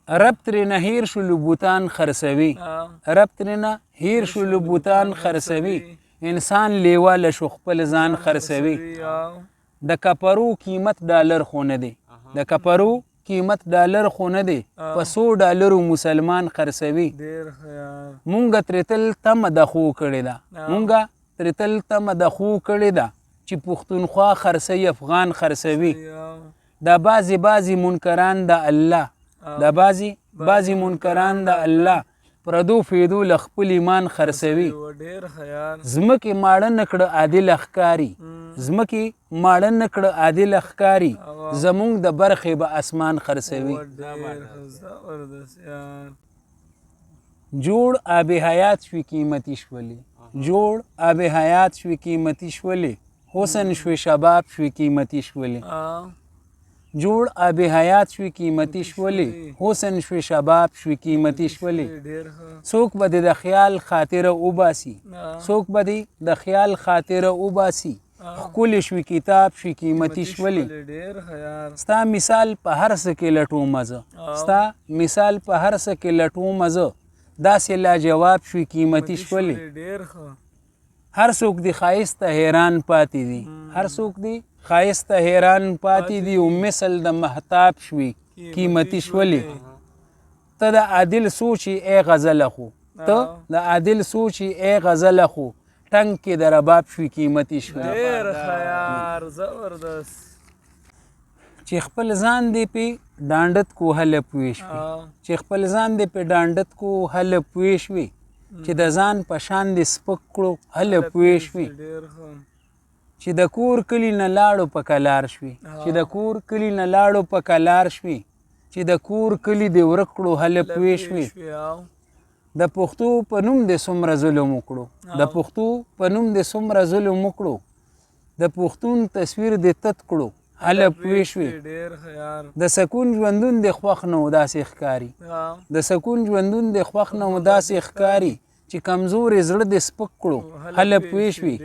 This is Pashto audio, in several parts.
رب ترېنه هیر شو له بوتان خرڅوي رب ترېنه هیر شو له بوتان خرڅوي انسان لیواله شو خپل ځان خرڅوي د کپرو قیمت ډالر خو نه دی د کپرو قیمت ډالر خو نه دی په 100 ډالرو مسلمان خرڅوي مونږ ترې تل تمه د خو کړې ده مونږ ترې تل تمه د خو کړې ده چې پښتونخوا خرڅوي افغان خرڅوي دا بعضې منکران د الله دا بعضې منکران د الله پردو فیدو له خپل ایمان خرڅوي ځمکې ماړه نه کړه عادل ښکاري ځمکې ماړه نه کړه عادل ښکاري زمونږ د برخې به اسمان خرڅوي جوړ آب حیات شوي قیمتي شولې جوړ آب حیات شوي قیمتي شولې حسن شوي شباب شوي قیمتي شولې جوړ آب حیات شوي قیمتي شولې حسن شوي شباب شوي قیمتي شولې څوک به د خیال خاطره وباسي څوک به د خیال خاطره وباسي ښکلی شوي کتاب شوي قیمتي شولې ستا مثال په هر څه کې لټوم زه ستا مثال په هر څه کې لټوم زه داسې لاجواب شوي قیمتي شولې هر څوک د ښایست ته حیران پاتې دي هر څوک د ښایست ته حیران پاتې دي او مثل د مهتاب شوي قیمتي شولې ته د عادل سوچي ای غزله خو ته د عادل سوچي ای غزله خو ټنګ کې د رباب شوي قیمتي شولې چې خپل ځان دې پې ډانډت کو هله پوه شوي چې خپل ځان دې پې ډانډت کو هله پوه شوي چې د ځان په شان دې سپک کړو هله پوه شوي چې د کور کلي نه لاړو په کلار شوي چې د کور کلي نه لاړو په کلار شوي چې د کور کلي دې ورک کړو هله پوه شوي د پښتو په نوم دې څومره ظلم وکړو د پښتو په نوم دې څومره ظلم وکړو د پښتون تصویر دې تت کړو هله پوه شوي د سکون ژوندون دې خوښ نه و داسې ښکاري د سکون ژوندون دې خوښ نه و داسې ښکاري چې کمزورې زړه دې سپک کړو هله پوه شوي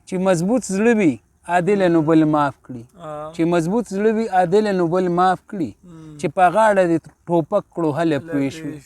چې مضبوط زړه وي عادل نو بل معاف کړي چې مضبوط زړه وي عادل نو بل معاف کړي چې په غاړه دې ټوپک کړو هله پوه شوي